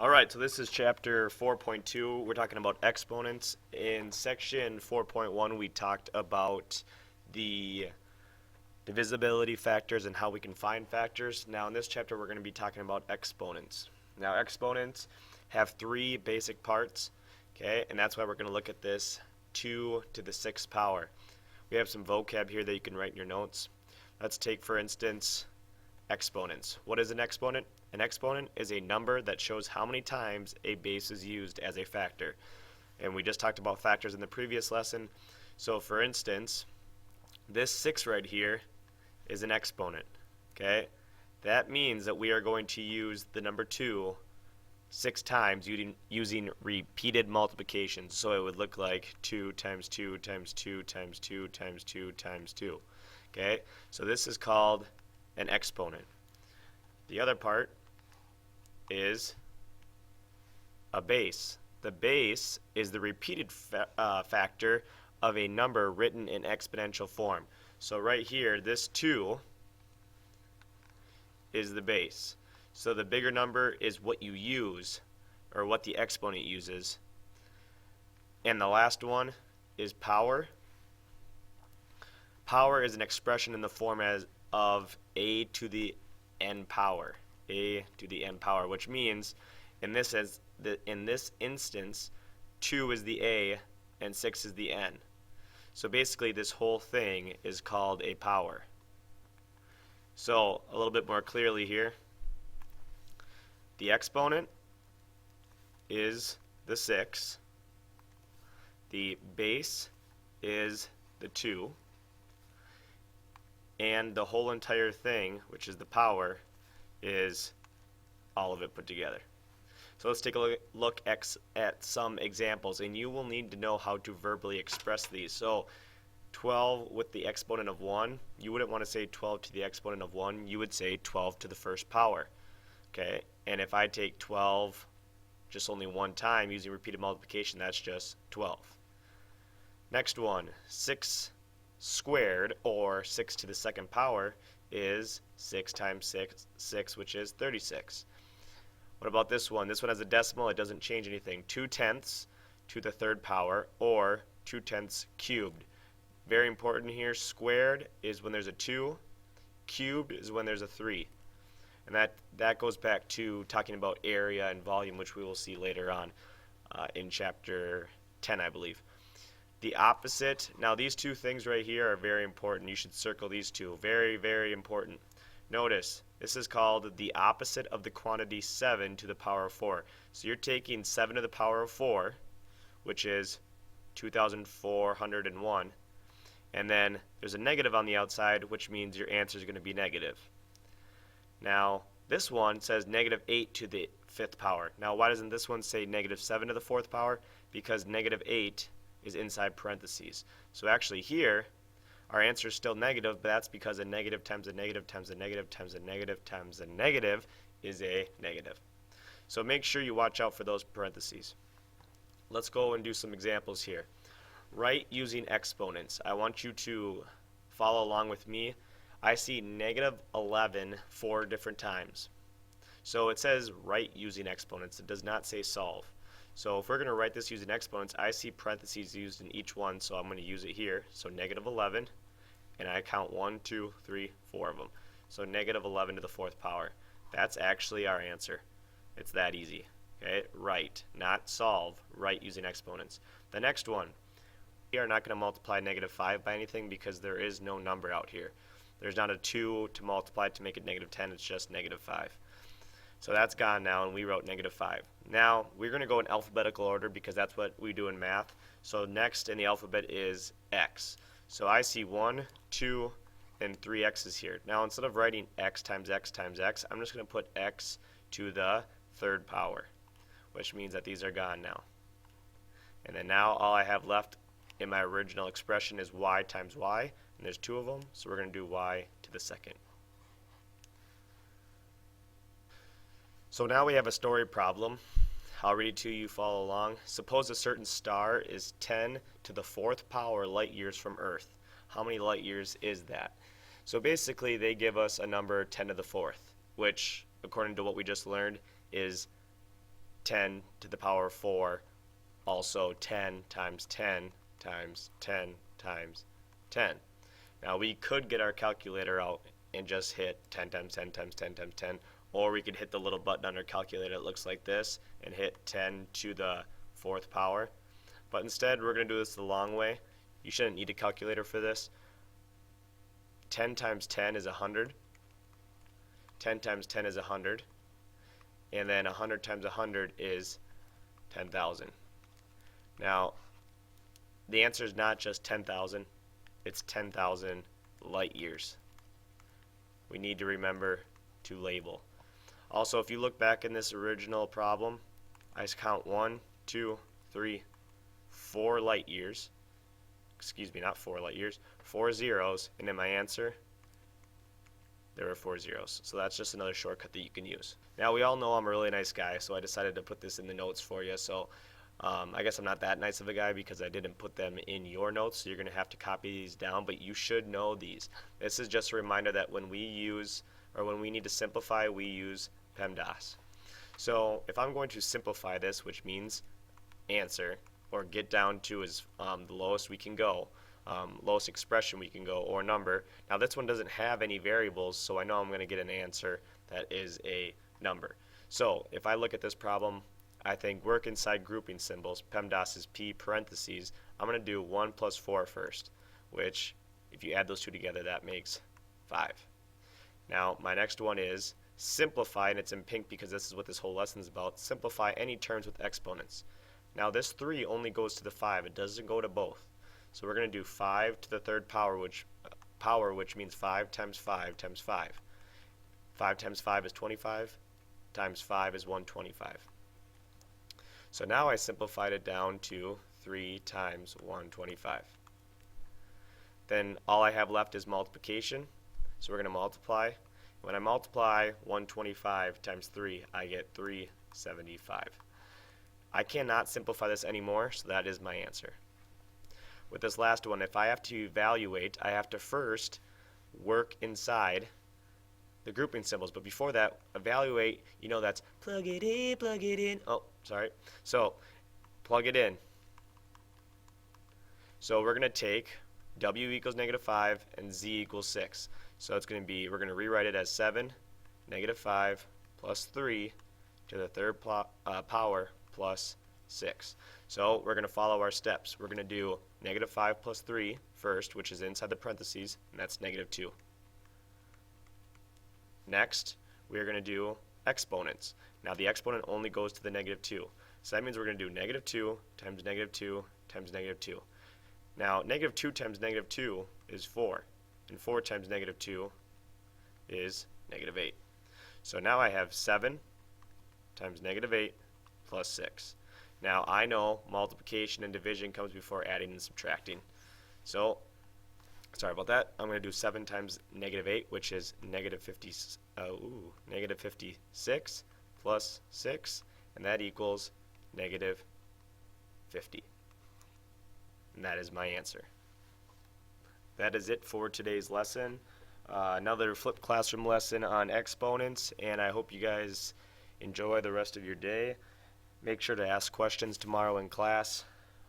Alright, so this is chapter 4.2. We're talking about exponents. In section 4.1, we talked about the divisibility factors and how we can find factors. Now, in this chapter, we're going to be talking about exponents. Now, exponents have three basic parts, okay, and that's why we're going to look at this 2 to the 6th power. We have some vocab here that you can write in your notes. Let's take, for instance, exponents. What is an exponent? An exponent is a number that shows how many times a base is used as a factor. And we just talked about factors in the previous lesson. So for instance, this 6 right here is an exponent. Okay? That means that we are going to use the number 2 6 times using repeated multiplication. So it would look like 2 times 2 times 2 times 2 times 2 times 2. Okay? So this is called an exponent. The other part is a base. The base is the repeated factor of a number written in exponential form. So right here, this 2 is the base. So the bigger number is what you use, or what the exponent uses. And the last one is power. Power is an expression in the form of a to the n power. A to the n power, which means in this instance 2 is the a and 6 is the n. So basically this whole thing is called a power. So a little bit more clearly here, the exponent is the 6, the base is the 2, and the whole entire thing, which is the power, is all of it put together. So let's take a look at some examples, and you will need to know how to verbally express these. So 12 with the exponent of 1, you wouldn't want to say 12 to the exponent of 1, you would say 12 to the first power. Okay, and if I take 12 just only one time using repeated multiplication, that's just 12. Next one, 6 squared, or 6 to the 2nd power, is 6 times 6, which is 36. What about this one? This one has a decimal. It doesn't change anything. 2/10 to the 3rd power, or 2/10 cubed. Very important here, squared is when there's a 2, cubed is when there's a 3. And that goes back to talking about area and volume, which we will see later on in chapter 10, I believe. The opposite, now these two things right here are very important. You should circle these two. Very, very important. Notice, this is called the opposite of the quantity 7 to the power of 4. So you're taking 7 to the power of 4, which is 2,401. And then there's a negative on the outside, which means your answer is going to be negative. Now, this one says negative 8 to the 5th power. Now, why doesn't this one say negative 7 to the 4th power? Because negative 8 is inside parentheses. So actually here, our answer is still negative, but that's because a negative times a negative times a negative times a negative times a negative is a negative. So make sure you watch out for those parentheses. Let's go and do some examples here. Write using exponents. I want you to follow along with me. I see negative 11 4 different times. So it says write using exponents. It does not say solve. So if we're going to write this using exponents, I see parentheses used in each one, so I'm going to use it here. So negative 11, and I count 1, 2, 3, 4 of them. So negative 11 to the 4th power. That's actually our answer. It's that easy. Okay, write, not solve. Write using exponents. The next one, we are not going to multiply negative 5 by anything because there is no number out here. There's not a 2 to multiply to make it negative 10, it's just negative 5. So that's gone now, and we wrote negative 5. Now, we're going to go in alphabetical order because that's what we do in math. So next in the alphabet is x. So I see 1, 2, and 3 x's here. Now, instead of writing x times x times x, I'm just going to put x to the 3rd power, which means that these are gone now. And then now all I have left in my original expression is y times y, and there's 2 of them, so we're going to do y to the 2nd. So now we have a story problem. I'll read it to you, follow along. Suppose a certain star is 10 to the 4th power light years from Earth. How many light years is that? So basically they give us a number 10 to the 4th, which according to what we just learned is 10 to the power 4, also 10 times 10 times 10 times 10. Now we could get our calculator out and just hit 10 times 10 times 10 times 10, or we could hit the little button on our calculator that looks like this and hit 10 to the 4th power. But instead, we're going to do this the long way. You shouldn't need a calculator for this. 10 times 10 is 100. 10 times 10 is 100. And then 100 times 100 is 10,000. Now, the answer is not just 10,000. It's 10,000 light years. We need to remember to label. Also, if you look back in this original problem, I count 1, 2, 3, 4 light years. Excuse me, not 4 light years. 4 zeros, and in my answer, there were 4 zeros. So that's just another shortcut that you can use. Now, we all know I'm a really nice guy, so I decided to put this in the notes for you. So I guess I'm not that nice of a guy because I didn't put them in your notes, so you're going to have to copy these down, but you should know these. This is just a reminder that when we need to simplify, we use PEMDAS. So if I'm going to simplify this, which means answer, or get down to is the lowest we can go, lowest expression we can go, or number. Now this one doesn't have any variables, so I know I'm going to get an answer that is a number. So if I look at this problem, I think work inside grouping symbols. PEMDAS is P parentheses. I'm going to do 1 plus 4 first, which if you add those two together, that makes 5. Now my next one is simplify, and it's in pink because this is what this whole lesson is about. Simplify any terms with exponents. Now this 3 only goes to the 5. It doesn't go to both. So we're going to do 5 to the 3rd power, which means 5 times 5 times 5. 5 times 5 is 25, times 5 is 125. So now I simplified it down to 3 times 125. Then all I have left is multiplication. So we're going to multiply. When I multiply 125 times 3, I get 375. I cannot simplify this anymore, so that is my answer. With this last one, if I have to evaluate, I have to first work inside the grouping symbols. But before that, evaluate, you know, that's plug it in, plug it in. Oh, sorry. So plug it in. So we're going to take w equals -5 and z equals 6. So it's going to be, we're going to rewrite it as 7, -5, plus 3 to the 3rd power plus 6. So we're going to follow our steps. We're going to do -5 plus 3 first, which is inside the parentheses, and that's -2. Next, we're going to do exponents. Now the exponent only goes to the -2. So that means we're going to do -2 times -2 times -2. Now -2 times -2 is 4, and 4 times -2 is -8. So now I have 7 times -8 plus 6. Now I know multiplication and division comes before adding and subtracting. So sorry about that. I'm going to do 7 times -8, which is -56 plus 6, and that equals -50. And that is my answer. That is it for today's lesson. Another flipped classroom lesson on exponents, and I hope you guys enjoy the rest of your day. Make sure to ask questions tomorrow in class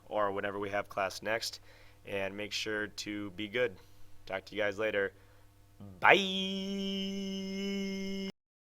or whenever we have class next, and make sure to be good. Talk to you guys later. Bye!